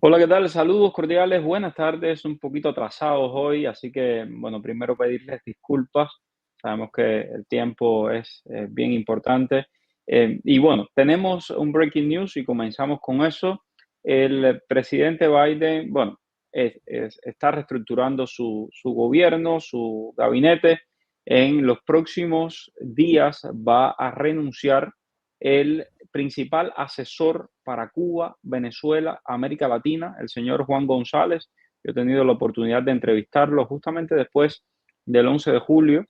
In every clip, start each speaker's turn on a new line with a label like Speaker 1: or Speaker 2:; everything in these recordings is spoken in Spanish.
Speaker 1: Hola, ¿qué tal? Saludos cordiales, buenas tardes, un poquito atrasados hoy, así que, bueno, primero pedirles disculpas. Sabemos que el tiempo es bien importante. Y bueno, tenemos un breaking news y comenzamos con eso. El presidente Biden, bueno, está reestructurando su gobierno, su gabinete. En los próximos días va a renunciar el principal asesor para Cuba, Venezuela, América Latina, el señor Juan González. Yo he tenido la oportunidad de entrevistarlo justamente después del 11 de julio.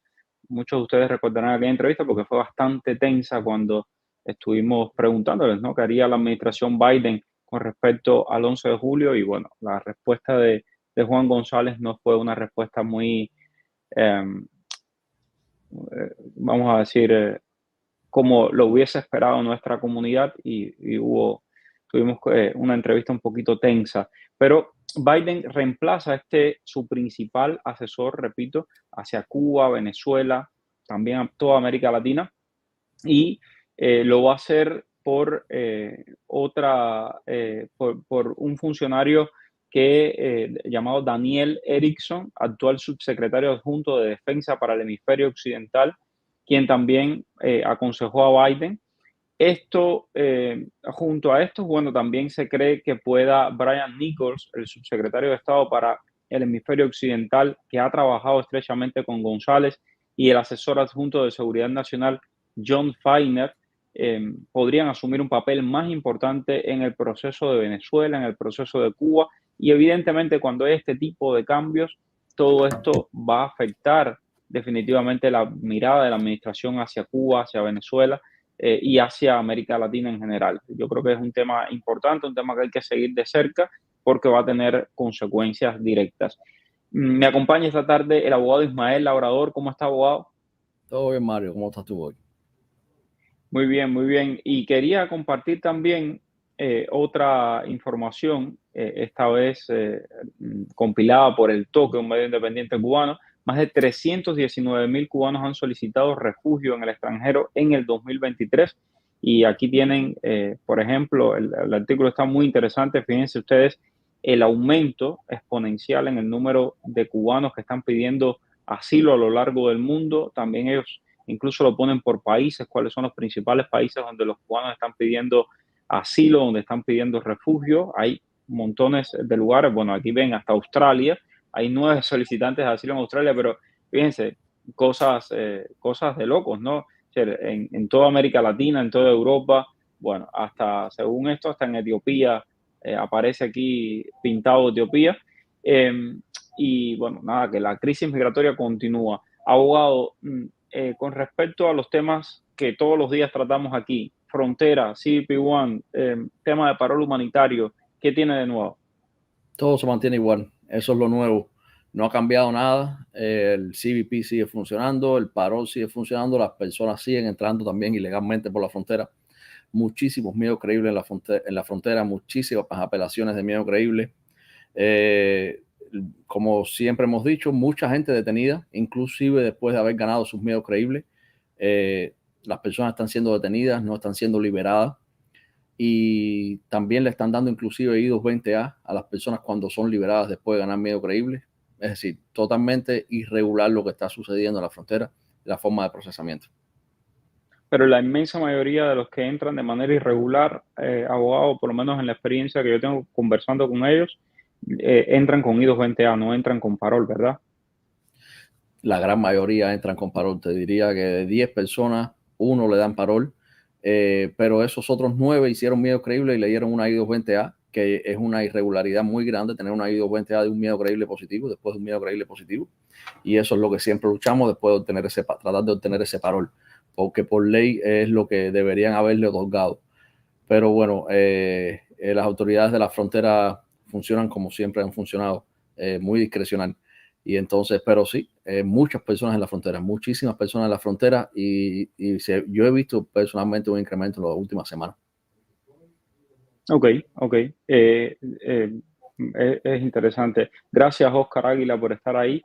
Speaker 1: Muchos de ustedes recordarán aquella entrevista porque fue bastante tensa cuando estuvimos preguntándoles, ¿no?, qué haría la administración Biden con respecto al 11 de julio. Y bueno, la respuesta de Juan González no fue una respuesta muy, eh, vamos a decir, como lo hubiese esperado nuestra comunidad y tuvimos una entrevista un poquito tensa. Pero Biden reemplaza su principal asesor, repito, hacia Cuba, Venezuela, también a toda América Latina, y lo va a hacer por un funcionario llamado Daniel Erickson, actual subsecretario adjunto de Defensa para el Hemisferio Occidental, quien también aconsejó a Biden. Junto a esto, bueno, también se cree que pueda Brian Nichols, el subsecretario de Estado para el Hemisferio Occidental, que ha trabajado estrechamente con González, y el asesor adjunto de Seguridad Nacional, John Feiner, podrían asumir un papel más importante en el proceso de Venezuela, en el proceso de Cuba, y evidentemente cuando hay este tipo de cambios, todo esto va a afectar definitivamente la mirada de la administración hacia Cuba, hacia Venezuela, y hacia América Latina en general. Yo creo que es un tema importante, un tema que hay que seguir de cerca porque va a tener consecuencias directas. Me acompaña esta tarde el abogado Ismael Labrador. ¿Cómo está, abogado?
Speaker 2: Todo bien, Mario, ¿cómo estás tú hoy?
Speaker 1: Muy bien, muy bien. Y quería compartir también otra información, esta vez compilada por El Toque, un medio independiente cubano. Más de 319.000 cubanos han solicitado refugio en el extranjero en el 2023. Y aquí tienen, por ejemplo, el artículo está muy interesante. Fíjense ustedes el aumento exponencial en el número de cubanos que están pidiendo asilo a lo largo del mundo. También ellos incluso lo ponen por países, cuáles son los principales países donde los cubanos están pidiendo asilo, donde están pidiendo refugio. Hay montones de lugares, bueno, aquí ven hasta Australia, hay 9 solicitantes de asilo en Australia, pero fíjense, cosas de locos, ¿no? O sea, en toda América Latina, en toda Europa, bueno, hasta, según esto, hasta en Etiopía, aparece aquí pintado Etiopía. Eh, y bueno, nada, que la crisis migratoria continúa. Abogado, con respecto a los temas que todos los días tratamos aquí, frontera, CBP-1, tema de parol humanitario, ¿qué tiene de nuevo?
Speaker 2: Todo se mantiene igual, eso es lo nuevo. No ha cambiado nada, el CBP sigue funcionando, el parol sigue funcionando, las personas siguen entrando también ilegalmente por la frontera. Muchísimos miedos creíbles en la frontera, muchísimas apelaciones de miedo creíble. Eh, Como siempre hemos dicho, mucha gente detenida, inclusive después de haber ganado sus miedos creíbles. Las personas están siendo detenidas, no están siendo liberadas. Y también le están dando inclusive I-220A a las personas cuando son liberadas después de ganar miedo creíble. Es decir, totalmente irregular lo que está sucediendo en la frontera, la forma de procesamiento.
Speaker 1: Pero la inmensa mayoría de los que entran de manera irregular, abogado, por lo menos en la experiencia que yo tengo conversando con ellos, entran con I-220A, no entran con parol, ¿verdad?
Speaker 2: La gran mayoría entran con parol. Te diría que de 10 personas, uno le dan parol, pero esos otros 9 hicieron miedo creíble y le dieron una I-220A, que es una irregularidad muy grande tener una I-220A de un miedo creíble positivo, después de un miedo creíble positivo. Y eso es lo que siempre luchamos después de tratar de obtener ese parol, porque por ley es lo que deberían haberle otorgado. Pero bueno, las autoridades de la frontera funcionan como siempre han funcionado, muy discrecional. Y entonces, pero sí, muchas personas en la frontera, muchísimas personas en la frontera yo he visto personalmente un incremento en las últimas semanas.
Speaker 1: Ok, ok. Es interesante. Gracias, Oscar Águila, por estar ahí.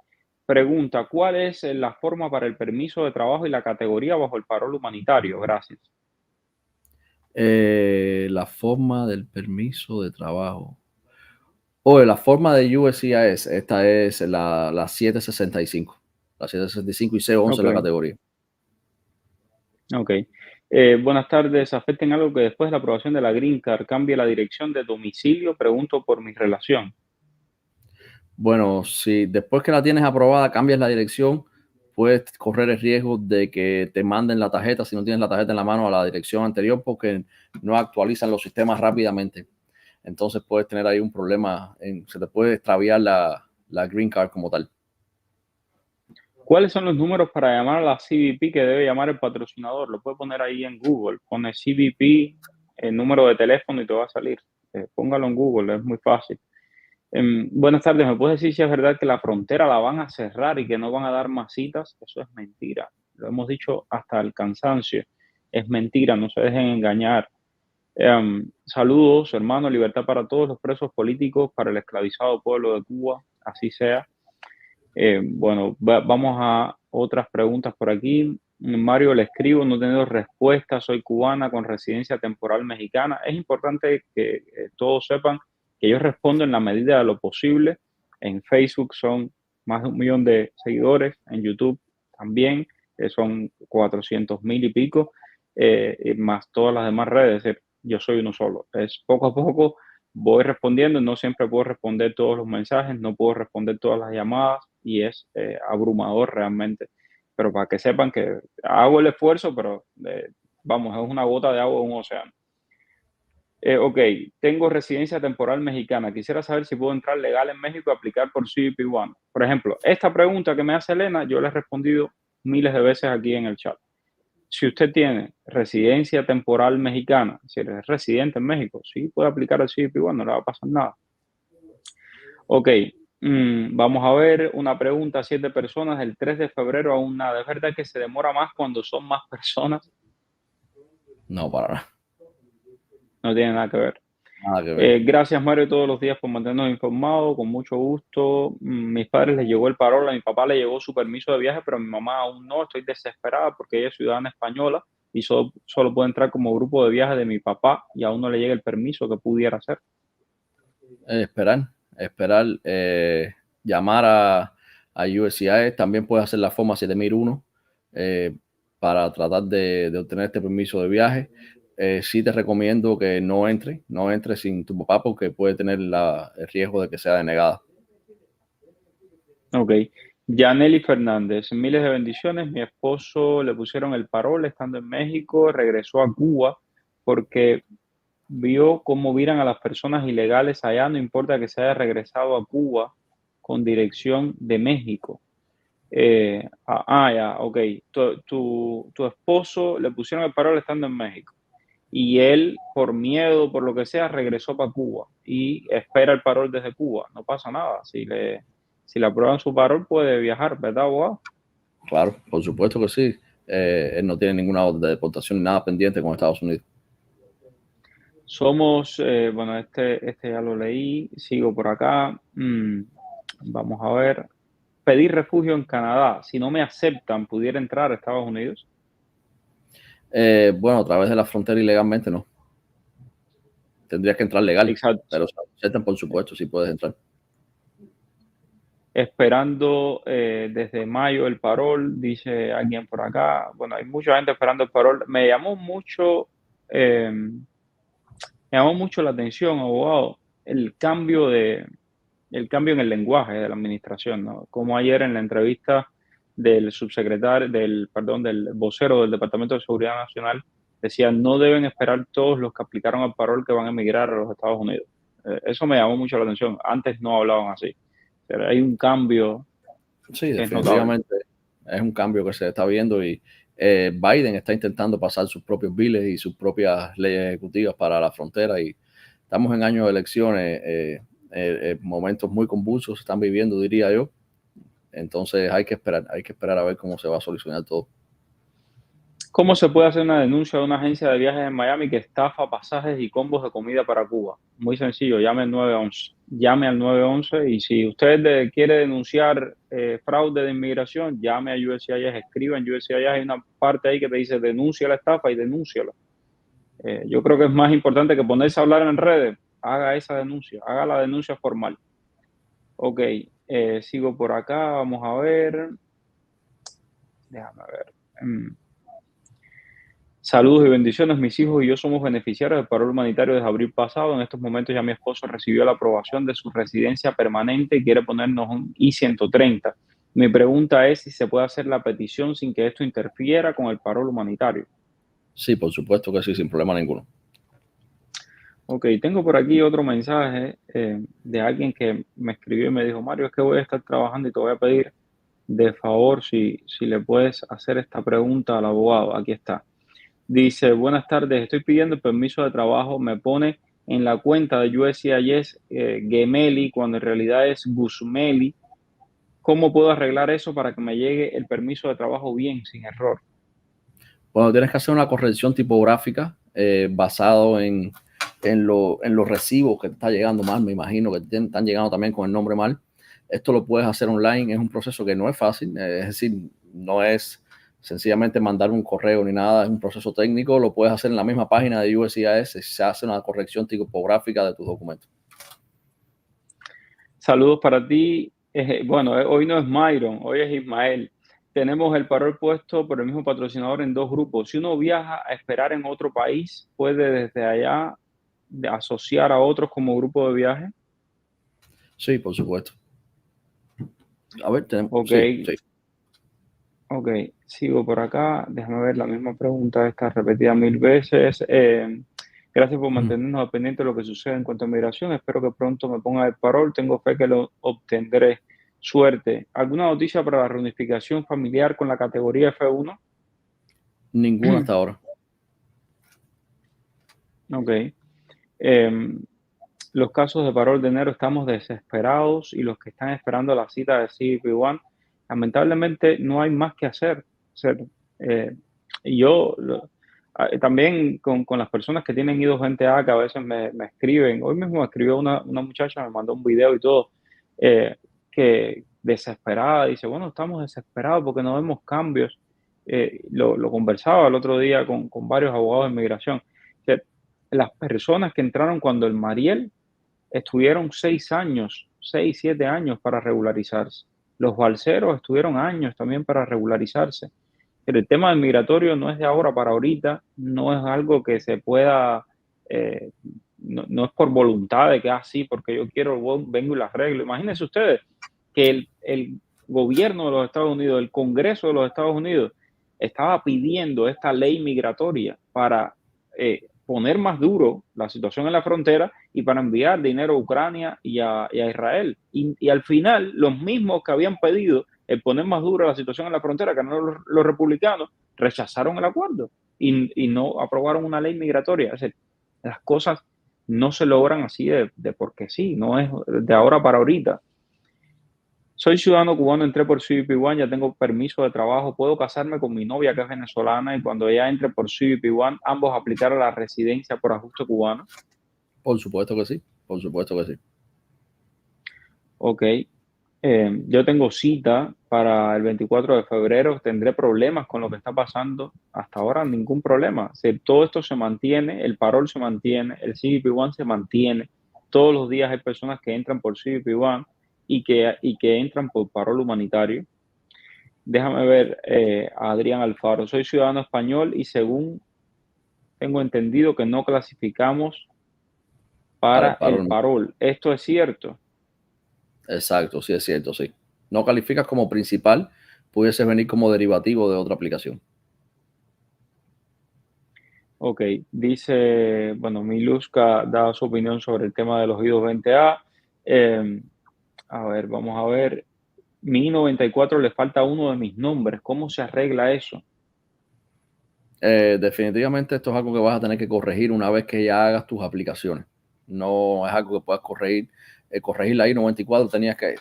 Speaker 1: Pregunta, ¿cuál es la forma para el permiso de trabajo y la categoría bajo el parol humanitario? Gracias.
Speaker 2: La forma del permiso de trabajo. O la forma de USCIS, esta es la 765. La 765 y C11
Speaker 1: Ok,
Speaker 2: es la categoría.
Speaker 1: ok. Buenas tardes. ¿Afecta en algo que después de la aprobación de la Green Card cambie la dirección de domicilio? Pregunto por mi relación.
Speaker 2: Bueno, si después que la tienes aprobada cambias la dirección, puedes correr el riesgo de que te manden la tarjeta, si no tienes la tarjeta en la mano, a la dirección anterior porque no actualizan los sistemas rápidamente. Entonces puedes tener ahí un problema, se te puede extraviar la Green Card como tal.
Speaker 1: ¿Cuáles son los números para llamar a la CBP que debe llamar el patrocinador? Lo puede poner ahí en Google. Pone CBP, el número de teléfono y te va a salir. Póngalo en Google, es muy fácil. Buenas tardes, ¿me puedes decir si es verdad que la frontera la van a cerrar y que no van a dar más citas? Eso es mentira. Lo hemos dicho hasta el cansancio. Es mentira, no se dejen engañar. Saludos, hermano, libertad para todos los presos políticos, para el esclavizado pueblo de Cuba, así sea. Bueno, vamos a otras preguntas por aquí. Mario, le escribo, no he tenido respuesta, soy cubana con residencia temporal mexicana. Es importante que todos sepan que yo respondo en la medida de lo posible. En Facebook son más de 1 millón de seguidores, en YouTube también son 400,000 y pico, más todas las demás redes. Es decir, yo soy uno solo. Es poco a poco voy respondiendo, no siempre puedo responder todos los mensajes, no puedo responder todas las llamadas y es abrumador realmente. Pero para que sepan que hago el esfuerzo, pero vamos, es una gota de agua en un océano. Ok, tengo residencia temporal mexicana. Quisiera saber si puedo entrar legal en México y aplicar por CBP One. Por ejemplo, esta pregunta que me hace Elena, yo le he respondido miles de veces aquí en el chat. Si usted tiene residencia temporal mexicana, si eres residente en México, sí puede aplicar al CBP One, no le va a pasar nada. Ok, vamos a ver una pregunta, 7 personas, el 3 de febrero aún nada. ¿Es verdad que se demora más cuando son más personas?
Speaker 2: No, para nada.
Speaker 1: No tiene nada que ver.
Speaker 2: Nada que ver.
Speaker 1: Gracias, Mario, todos los días por mantenernos informados, con mucho gusto. Mis padres les llegó el parol, a mi papá le llegó su permiso de viaje, pero a mi mamá aún no. Estoy desesperada porque ella es ciudadana española y solo puede entrar como grupo de viaje de mi papá y aún no le llega el permiso que pudiera hacer.
Speaker 2: Esperar, llamar a USCIS, también puedes hacer la forma 7001 para tratar de obtener este permiso de viaje. Sí te recomiendo que no entres sin tu papá porque puede tener el riesgo de que sea denegada.
Speaker 1: Ok. Yaneli Fernández, miles de bendiciones. Mi esposo le pusieron el parol estando en México, regresó a Cuba porque vio cómo miran a las personas ilegales allá, no importa que se haya regresado a Cuba con dirección de México. Ya, ok. Tu esposo le pusieron el parol estando en México y él, por miedo, por lo que sea, regresó para Cuba y espera el parol desde Cuba. No pasa nada. Si le aprueban su parol, puede viajar, ¿verdad, abogado?
Speaker 2: Claro, por supuesto que sí. Él no tiene ninguna orden de deportación ni nada pendiente con Estados Unidos.
Speaker 1: Somos, bueno, este ya lo leí, sigo por acá. Vamos a ver. Pedir refugio en Canadá. Si no me aceptan, ¿pudiera entrar a Estados Unidos?
Speaker 2: Bueno, a través de la frontera ilegalmente no. Tendrías que entrar legal,
Speaker 1: Exacto.
Speaker 2: pero si aceptan, por supuesto, sí puedes entrar.
Speaker 1: Esperando desde mayo el parol, dice alguien por acá. Bueno, hay mucha gente esperando el parol. Me llamó mucho la atención, abogado, el cambio en el lenguaje de la administración, ¿no? Como ayer en la entrevista del subsecretario, del vocero del Departamento de Seguridad Nacional, decía, no deben esperar todos los que aplicaron al parol que van a emigrar a los Estados Unidos. Eso me llamó mucho la atención. Antes no hablaban así. Pero hay un cambio
Speaker 2: Sí,
Speaker 1: que es notable.
Speaker 2: definitivamente es un cambio que se está viendo y Biden está intentando pasar sus propios biles y sus propias leyes ejecutivas para la frontera y estamos en años de elecciones, momentos muy convulsos se están viviendo, diría yo. Entonces hay que esperar a ver cómo se va a solucionar todo.
Speaker 1: ¿Cómo se puede hacer una denuncia de una agencia de viajes en Miami que estafa pasajes y combos de comida para Cuba? Muy sencillo, llame al 911. Llame al 911 y si usted quiere denunciar fraude de inmigración, llame a USCIS, escriba en USCIS, hay una parte ahí que te dice denuncia la estafa y denúnciala. Yo creo que es más importante que ponerse a hablar en redes. haga esa denuncia, haga la denuncia formal. Ok, sigo por acá, vamos a ver. Déjame ver. Saludos y bendiciones. Mis hijos y yo somos beneficiarios del paro humanitario desde abril pasado. En estos momentos ya mi esposo recibió la aprobación de su residencia permanente y quiere ponernos un I-130. Mi pregunta es si se puede hacer la petición sin que esto interfiera con el paro humanitario.
Speaker 2: Sí, por supuesto que sí, sin problema ninguno.
Speaker 1: Ok, tengo por aquí otro mensaje de alguien que me escribió y me dijo, Mario, es que voy a estar trabajando y te voy a pedir de favor si le puedes hacer esta pregunta al abogado. Aquí está. Dice, buenas tardes, estoy pidiendo el permiso de trabajo, me pone en la cuenta de USCIS Gemeli cuando en realidad es Guzmeli. ¿Cómo puedo arreglar eso para que me llegue el permiso de trabajo bien, sin error?
Speaker 2: Bueno, tienes que hacer una corrección tipográfica basado en los recibos que te está llegando mal. Me imagino que te están llegando también con el nombre mal. Esto lo puedes hacer online. Es un proceso que no es fácil. Es decir, no es sencillamente mandar un correo ni nada. Es un proceso técnico. Lo puedes hacer en la misma página de USCIS. Se hace una corrección tipográfica de tus documentos.
Speaker 1: Saludos para ti. Bueno, hoy no es Myron, hoy es Ismael. Tenemos el parol puesto por el mismo patrocinador en dos grupos. Si uno viaja a esperar en otro país, puede desde allá asociar a otros como grupo de viaje.
Speaker 2: Sí, por supuesto. A ver, tenemos.
Speaker 1: Ok,
Speaker 2: Sí, sí.
Speaker 1: ok, sigo por acá. Déjame ver la misma pregunta, está repetida 1000 veces. Gracias por mantenernos al pendiente de lo que sucede en cuanto a migración. Espero que pronto me ponga el parol. Tengo fe que lo obtendré. Suerte. ¿Alguna noticia para la reunificación familiar con la categoría F1?
Speaker 2: Ninguna hasta ahora.
Speaker 1: Ok. Los casos de parol de enero estamos desesperados y los que están esperando la cita de CBP1, lamentablemente no hay más que hacer. Eh, y yo también con las personas que tienen I-220A que a veces me escriben, hoy mismo me escribió una muchacha, me mandó un video y todo, que desesperada, dice, bueno, estamos desesperados porque no vemos cambios. Lo conversaba el otro día con varios abogados de inmigración. Las personas que entraron cuando el Mariel estuvieron 6 años, 6, 7 años para regularizarse. Los balseros estuvieron años también para regularizarse. Pero el tema del migratorio no es de ahora para ahorita, no es algo que se pueda, eh, no es por voluntad de que así, porque yo quiero, vengo y las arreglo. Imagínense ustedes que el gobierno de los Estados Unidos, el Congreso de los Estados Unidos, estaba pidiendo esta ley migratoria para poner más duro la situación en la frontera y para enviar dinero a Ucrania y a Israel. Y al final, los mismos que habían pedido el poner más duro la situación en la frontera, que no los republicanos, rechazaron el acuerdo y no aprobaron una ley migratoria. Es decir, las cosas no se logran así de porque sí, no es de ahora para ahorita. Soy ciudadano cubano, entré por CBP1, ya tengo permiso de trabajo, puedo casarme con mi novia que es venezolana y cuando ella entre por CBP1, ambos aplicar a la residencia por ajuste cubano.
Speaker 2: Por supuesto que sí, por supuesto que sí.
Speaker 1: Ok, yo tengo cita para el 24 de febrero, tendré problemas con lo que está pasando. Hasta ahora ningún problema. Si todo esto se mantiene, el parol se mantiene, el CBP1 se mantiene. Todos los días hay personas que entran por CBP1 y que entran por parol humanitario. Déjame ver a Adrián Alfaro. Soy ciudadano español y según tengo entendido que no clasificamos para el
Speaker 2: Parol.
Speaker 1: parol. ¿Esto es cierto?
Speaker 2: Exacto, sí es cierto, sí. No calificas como principal, pudiese venir como derivativo de otra aplicación.
Speaker 1: Ok, dice, bueno, Miluska da su opinión sobre el tema de los I-220A. A ver, vamos a ver. Mi I-94 le falta uno de mis nombres. ¿Cómo se arregla eso?
Speaker 2: Definitivamente esto es algo que vas a tener que corregir una vez que ya hagas tus aplicaciones. No es algo que puedas corregir. Corregir la I-94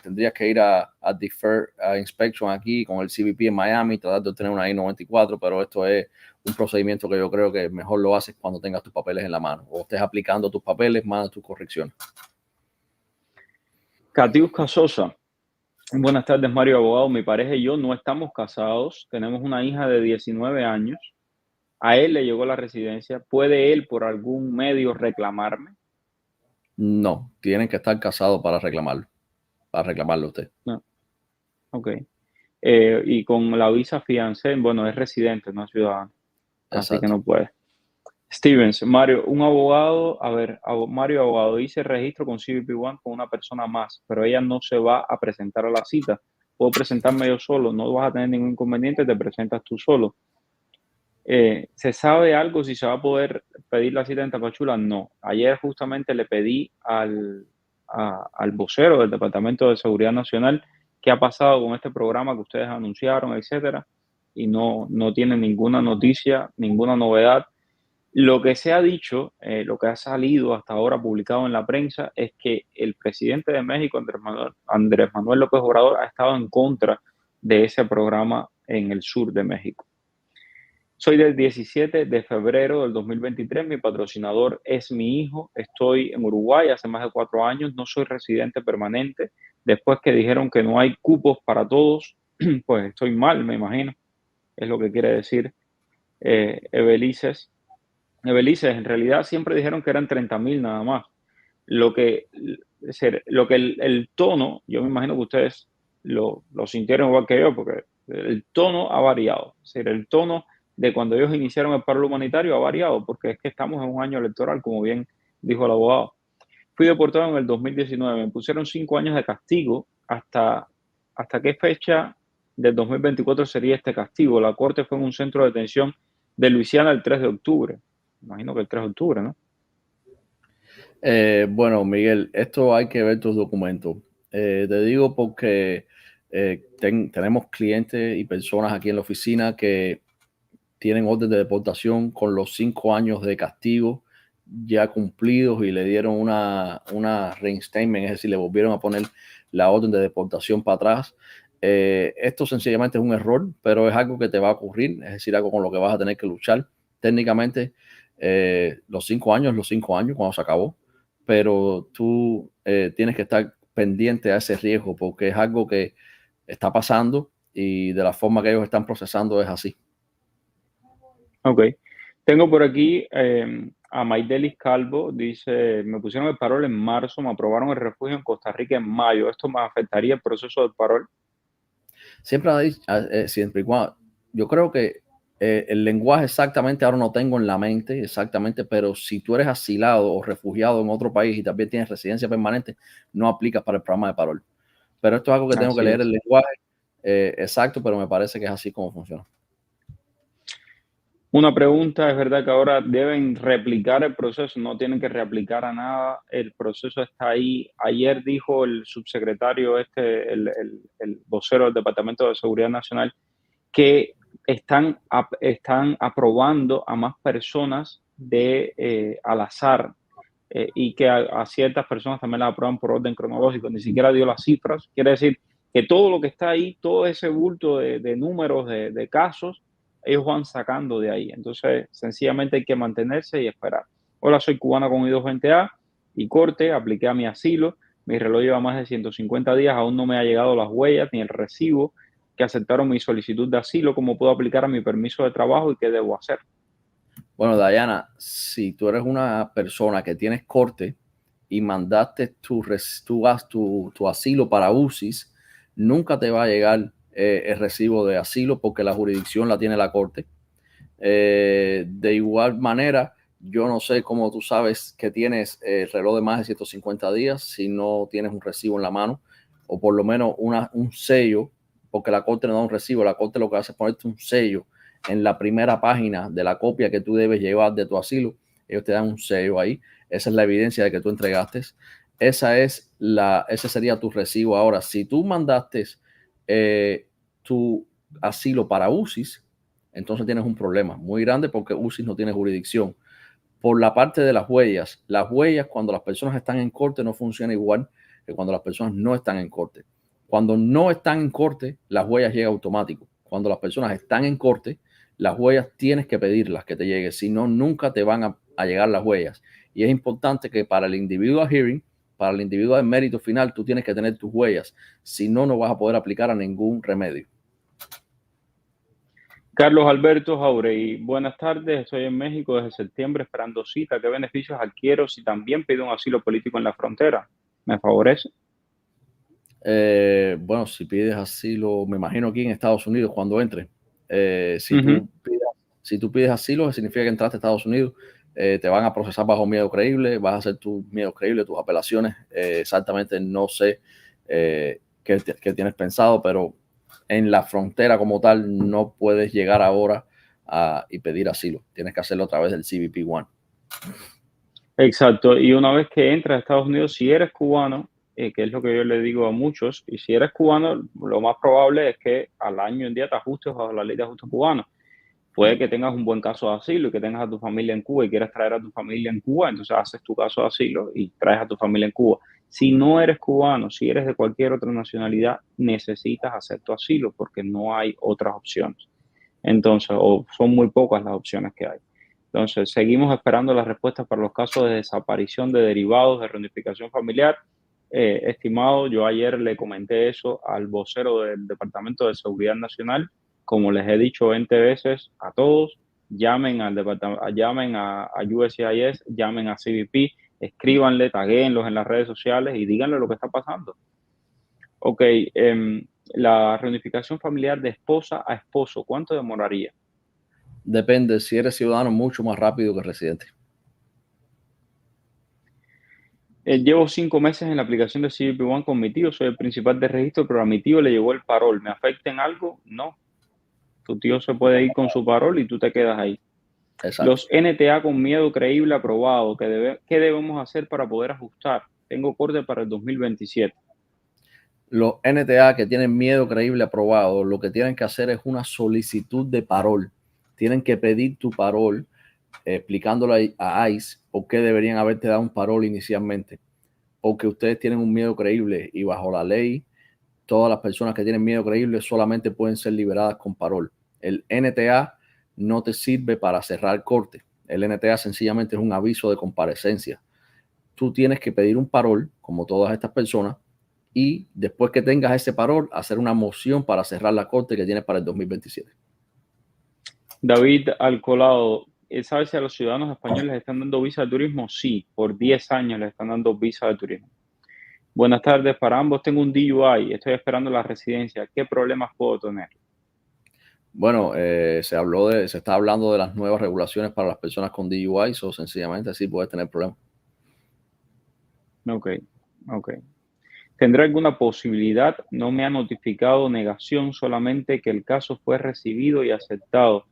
Speaker 2: tendrías que ir a Defer Inspection aquí con el CBP en Miami, tratar de obtener una I-94, pero esto es un procedimiento que yo creo que mejor lo haces cuando tengas tus papeles en la mano o estés aplicando tus papeles más tus correcciones.
Speaker 1: Katiuska Sosa. Buenas tardes, Mario Abogado. Mi pareja y yo no estamos casados. Tenemos una hija de 19 años. A él le llegó la residencia. ¿Puede él por algún medio reclamarme?
Speaker 2: No, tienen que estar casados para reclamarlo usted.
Speaker 1: No, ok. Y con la visa fiancé, bueno, es residente, no es ciudadano, así que
Speaker 2: Exacto.
Speaker 1: no puede. Stevens, Mario, un abogado, a ver, Mario, abogado, hice registro con CBP One con una persona más, pero ella no se va a presentar a la cita. Puedo presentarme yo solo, no vas a tener ningún inconveniente, te presentas tú solo. ¿Se sabe algo si se va a poder pedir la cita en Tapachula? No. Ayer justamente le pedí al vocero del Departamento de Seguridad Nacional qué ha pasado con este programa que ustedes anunciaron, etcétera, y no tiene ninguna noticia, ninguna novedad. Lo que se ha dicho, lo que ha salido hasta ahora publicado en la prensa, es que el presidente de México, Andrés Manuel López Obrador, ha estado en contra de ese programa en el sur de México. Soy del 17 de febrero del 2023, mi patrocinador es mi hijo, estoy en Uruguay hace más de 4 años, no soy residente permanente. Después que dijeron que no hay cupos para todos, pues estoy mal, me imagino, es lo que quiere decir Ebelices. Belice, en realidad siempre dijeron que eran 30,000 nada más. Lo que, el tono, yo me imagino que ustedes lo sintieron igual que yo, porque el tono ha variado. Es decir, el tono de cuando ellos iniciaron el paro humanitario ha variado, porque es que estamos en un año electoral, como bien dijo el abogado. Fui deportado en el 2019, me pusieron 5 años de castigo. ¿Hasta qué fecha del 2024 sería este castigo? La corte fue en un centro de detención de Luisiana el 3 de octubre. Imagino que el 3 de octubre, ¿no?
Speaker 2: Bueno, Miguel, esto hay que ver tus documentos. Te digo porque tenemos clientes y personas aquí en la oficina que tienen orden de deportación con los 5 años de castigo ya cumplidos y le dieron una reinstatement, es decir, le volvieron a poner la orden de deportación para atrás. Esto sencillamente es un error, pero es algo que te va a ocurrir, es decir, algo con lo que vas a tener que luchar. Técnicamente, los 5 años cuando se acabó, pero tú tienes que estar pendiente a ese riesgo porque es algo que está pasando y de la forma que ellos están procesando es así.
Speaker 1: Ok. Tengo por aquí a Maidelis Calvo, dice, me pusieron el parol en marzo, me aprobaron el refugio en Costa Rica en mayo. ¿Esto me afectaría el proceso del parol?
Speaker 2: Siempre y cuando, yo creo que el lenguaje exactamente ahora no tengo en la mente exactamente, pero si tú eres asilado o refugiado en otro país y también tienes residencia permanente, no aplicas para el programa de parol. Pero esto es algo que tengo que
Speaker 1: Así
Speaker 2: leer el
Speaker 1: es.
Speaker 2: lenguaje exacto, pero me parece que es así como funciona.
Speaker 1: Una pregunta, es verdad que ahora deben replicar el proceso, no tienen que reaplicar a nada, el proceso está ahí. Ayer dijo el subsecretario, el vocero del Departamento de Seguridad Nacional, que están aprobando a más personas al azar, y que a ciertas personas también las aprueban por orden cronológico, ni siquiera dio las cifras. Quiere decir que todo lo que está ahí, todo ese bulto de números, de casos, ellos van sacando de ahí. Entonces, sencillamente hay que mantenerse y esperar. Hola, soy cubana con I-220A y corte, apliqué a mi asilo, mi reloj lleva más de 150 días, aún no me ha llegado las huellas ni el recibo que aceptaron mi solicitud de asilo, cómo puedo aplicar a mi permiso de trabajo y qué debo hacer.
Speaker 2: Bueno, Dayana, si tú eres una persona que tienes corte y mandaste tu asilo para UCIS, nunca te va a llegar el recibo de asilo porque la jurisdicción la tiene la corte. De igual manera, yo no sé cómo tú sabes que tienes el reloj de más de 150 días si no tienes un recibo en la mano o por lo menos un sello, porque la corte no da un recibo, la corte lo que hace es ponerte un sello en la primera página de la copia que tú debes llevar de tu asilo. Ellos te dan un sello ahí. Esa es la evidencia de que tú entregaste. Ese sería tu recibo. Ahora, si tú mandaste tu asilo para UCIS, entonces tienes un problema muy grande porque UCIS no tiene jurisdicción. Por la parte de las huellas cuando las personas están en corte no funciona igual que cuando las personas no están en corte. Cuando no están en corte, las huellas llegan automático. Cuando las personas están en corte, las huellas tienes que pedirlas que te lleguen, si no, nunca te van a llegar las huellas. Y es importante que para el individual hearing, para el individual de mérito final, tú tienes que tener tus huellas. Si no, no vas a poder aplicar a ningún remedio.
Speaker 1: Carlos Alberto Jauregui, buenas tardes. Estoy en México desde septiembre esperando cita. ¿Qué beneficios adquiero si también pido un asilo político en la frontera? ¿Me favorece?
Speaker 2: Bueno, si pides asilo, me imagino aquí en Estados Unidos cuando entre.
Speaker 1: Ujú.
Speaker 2: Si tú pides asilo, significa que entraste a Estados Unidos, te van a procesar bajo miedo creíble, vas a hacer tus miedos creíbles, tus apelaciones. Exactamente no sé qué tienes pensado, pero en la frontera como tal no puedes llegar ahora y pedir asilo. Tienes que hacerlo a través del CBP One.
Speaker 1: Exacto. Y una vez que entras a Estados Unidos, si eres cubano, que es lo que yo le digo a muchos, y si eres cubano, lo más probable es que al año en día te ajustes bajo la ley de ajuste cubano. Puede que tengas un buen caso de asilo y que tengas a tu familia en Cuba y quieras traer a tu familia en Cuba, entonces haces tu caso de asilo y traes a tu familia en Cuba. Si no eres cubano, si eres de cualquier otra nacionalidad, necesitas hacer tu asilo porque no hay otras opciones. Entonces, o son muy pocas las opciones que hay. Entonces, seguimos esperando las respuestas para los casos de desaparición de derivados de reunificación familiar. Estimado, yo ayer le comenté eso al vocero del Departamento de Seguridad Nacional. Como les he dicho 20 veces a todos, llamen al departamento, llamen a USCIS, llamen a CBP, escríbanle, taguéenlos en las redes sociales y díganle lo que está pasando. Ok, la reunificación familiar de esposa a esposo, ¿cuánto demoraría?
Speaker 2: Depende, si eres ciudadano, mucho más rápido que residente.
Speaker 1: Llevo 5 meses en la aplicación de CBP One con mi tío, soy el principal de registro, pero a mi tío le llegó el parol. ¿Me afecta en algo? No. Tu tío se puede ir con su parol y tú te quedas ahí.
Speaker 2: Exacto.
Speaker 1: Los NTA con miedo creíble aprobado, ¿qué debemos hacer para poder ajustar? Tengo corte para el 2027.
Speaker 2: Los NTA que tienen miedo creíble aprobado, lo que tienen que hacer es una solicitud de parol. Tienen que pedir tu parol, explicándole a ICE por qué deberían haberte dado un parol inicialmente. Porque ustedes tienen un miedo creíble y bajo la ley, todas las personas que tienen miedo creíble solamente pueden ser liberadas con parol. El NTA no te sirve para cerrar corte. El NTA sencillamente es un aviso de comparecencia. Tú tienes que pedir un parol, como todas estas personas, y después que tengas ese parol, hacer una moción para cerrar la corte que tienes para el 2027.
Speaker 1: David Alcolado, ¿sabes si a los ciudadanos españoles les están dando visa de turismo? Sí, por 10 años les están dando visa de turismo. Buenas tardes para ambos. Tengo un DUI, estoy esperando la residencia. ¿Qué problemas puedo tener?
Speaker 2: Bueno, se está hablando de las nuevas regulaciones para las personas con DUI, o sencillamente así puedes tener problemas.
Speaker 1: Ok, ok. ¿Tendrá alguna posibilidad? No me ha notificado negación, solamente que el caso fue recibido y aceptado.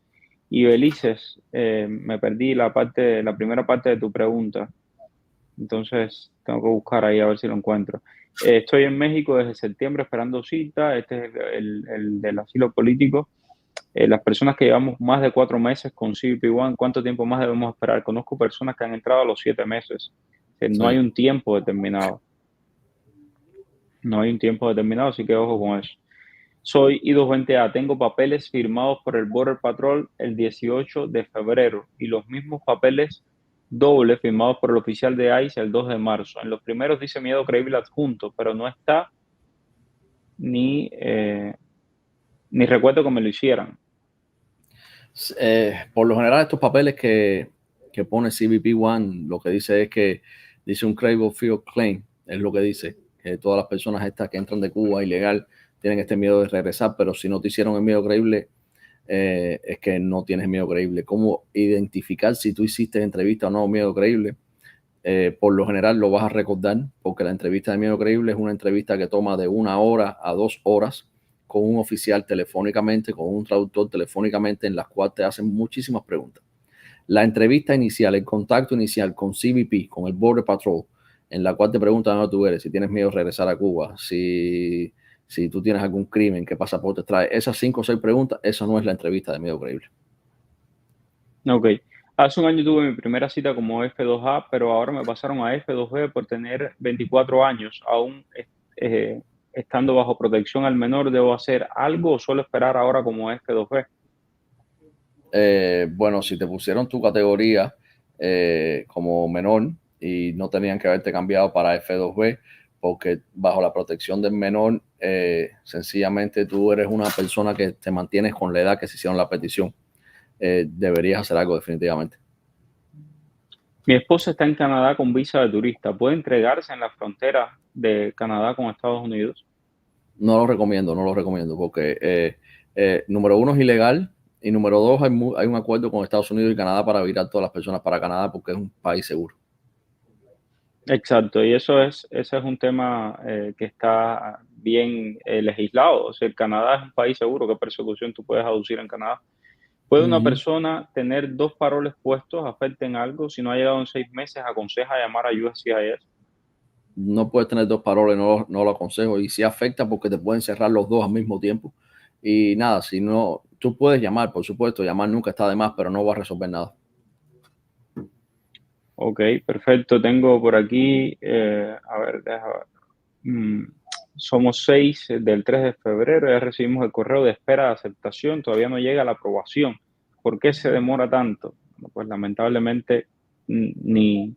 Speaker 1: Y Belices, me perdí la primera parte de tu pregunta, entonces tengo que buscar ahí a ver si lo encuentro. Estoy en México desde septiembre esperando cita, este es el del asilo político. Las personas que llevamos más de 4 meses con CBP One, ¿cuánto tiempo más debemos esperar? Conozco personas que han entrado a los 7 meses. No hay
Speaker 2: Sí.
Speaker 1: un tiempo determinado. No hay un tiempo determinado, así que ojo con eso. Soy I220A, tengo papeles firmados por el Border Patrol el 18 de febrero y los mismos papeles dobles firmados por el oficial de ICE el 2 de marzo. En los primeros dice miedo creíble adjunto, pero no está ni, ni recuerdo que me lo hicieran.
Speaker 2: Por lo general, estos papeles que pone CBP One, lo que dice es que dice un credible field claim, es lo que dice, que todas las personas estas que entran de Cuba ilegal tienen este miedo de regresar, pero si no te hicieron el miedo creíble, es que no tienes miedo creíble. ¿Cómo identificar si tú hiciste entrevista o no miedo creíble? Por lo general lo vas a recordar porque la entrevista de miedo creíble es una entrevista que toma de 1 hora a 2 horas con un oficial telefónicamente, con un traductor telefónicamente, en las cuales te hacen muchísimas preguntas. La entrevista inicial, el contacto inicial con CBP, con el Border Patrol, en la cual te preguntan dónde tú eres, si tienes miedo de regresar a Cuba, si tú tienes algún crimen, qué pasaporte traes, esas 5 o 6 preguntas, eso no es la entrevista de miedo creíble.
Speaker 1: Ok. Hace un año tuve mi primera cita como F2A, pero ahora me pasaron a F2B por tener 24 años. Aún estando bajo protección al menor, ¿debo hacer algo o solo esperar ahora como F2B?
Speaker 2: Bueno, si te pusieron tu categoría como menor y no tenían que haberte cambiado para F2B, porque bajo la protección del menor, sencillamente tú eres una persona que te mantienes con la edad que se hicieron la petición. Deberías hacer algo definitivamente.
Speaker 1: Mi esposa está en Canadá con visa de turista. ¿Puede entregarse en la frontera de Canadá con Estados Unidos?
Speaker 2: No lo recomiendo, porque número uno es ilegal y número dos hay un acuerdo con Estados Unidos y Canadá para virar todas las personas para Canadá porque es un país seguro.
Speaker 1: Exacto, y ese es un tema que está bien legislado. O sea, Canadá es un país seguro. ¿Qué persecución tú puedes aducir en Canadá? ¿Puede una persona tener 2 paroles puestos, afecten algo? Si no ha llegado en 6 meses, aconseja llamar a USCIS.
Speaker 2: No puedes tener 2 paroles, no lo aconsejo. Y sí afecta porque te pueden cerrar los 2 al mismo tiempo. Y nada, si no, tú puedes llamar, por supuesto, llamar nunca está de más, pero no va a resolver nada.
Speaker 1: Ok, perfecto. Tengo por aquí, a ver, somos 6 del 3 de febrero, ya recibimos el correo de espera de aceptación, todavía no llega la aprobación. ¿Por qué se demora tanto? Bueno, pues lamentablemente ni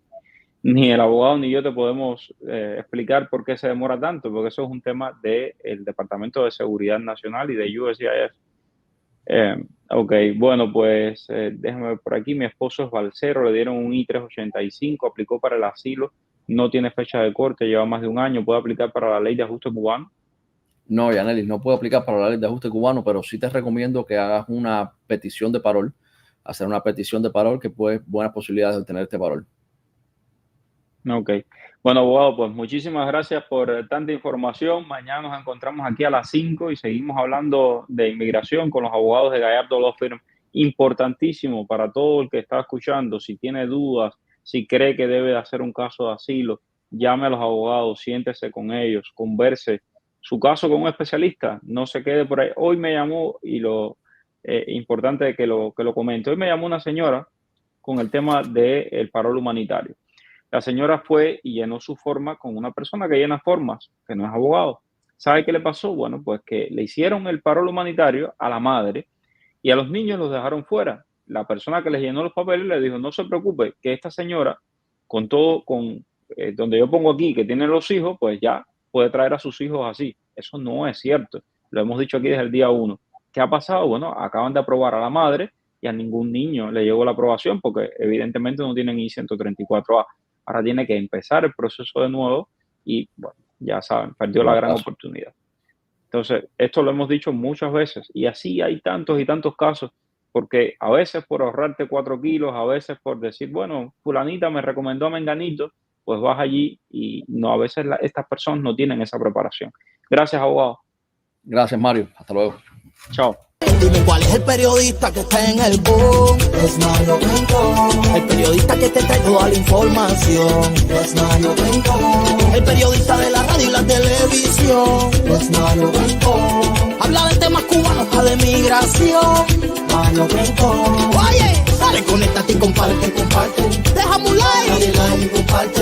Speaker 1: el abogado ni yo te podemos explicar por qué se demora tanto, porque eso es un tema del Departamento de Seguridad Nacional y de USCIS. Ok, bueno, pues déjame ver por aquí. Mi esposo es balsero, le dieron un I-385, aplicó para el asilo, no tiene fecha de corte, lleva más de un año, puede aplicar para la ley de ajuste cubano.
Speaker 2: No, Yanelis, no puedo aplicar para la ley de ajuste cubano, pero sí te recomiendo que hagas una petición de parol, hacer una petición de parol que puede buenas posibilidades de obtener este parol.
Speaker 1: Ok. Bueno, abogado, pues muchísimas gracias por tanta información. Mañana nos encontramos aquí a las 5 y seguimos hablando de inmigración con los abogados de Gallardo Law Firm. Importantísimo para todo el que está escuchando. Si tiene dudas, si cree que debe de hacer un caso de asilo, llame a los abogados, siéntese con ellos, converse su caso con un especialista. No se quede por ahí. Hoy me llamó, y lo importante es que lo comente. Hoy me llamó una señora con el tema del parol humanitario. La señora fue y llenó su forma con una persona que llena formas, que no es abogado. ¿Sabe qué le pasó? Bueno, pues que le hicieron el parol humanitario a la madre y a los niños los dejaron fuera. La persona que les llenó los papeles le dijo, no se preocupe, que esta señora, con todo, donde yo pongo aquí que tiene los hijos, pues ya puede traer a sus hijos así. Eso no es cierto. Lo hemos dicho aquí desde el día 1. ¿Qué ha pasado? Bueno, acaban de aprobar a la madre y a ningún niño le llegó la aprobación porque evidentemente no tienen I-134A. Ahora tiene que empezar el proceso de nuevo y, bueno, ya saben, perdió la gran oportunidad. Entonces, esto lo hemos dicho muchas veces y así hay tantos y tantos casos, porque a veces por ahorrarte 4 kilos, a veces por decir, bueno, fulanita me recomendó a menganito, pues vas allí y no, a veces estas personas no tienen esa preparación. Gracias, abogado.
Speaker 2: Gracias, Mario. Hasta luego.
Speaker 1: Chao.
Speaker 3: Dime cuál es el periodista que está en el boom. Es Mario Rincón. El periodista que te trae toda la información. Es Mario Rincón. El periodista de la radio y la televisión. Es Mario Rincón. Habla de temas cubanos para de migración. Mario Rincón. Oye, dale, conéctate y comparte. Déjame un like y comparte.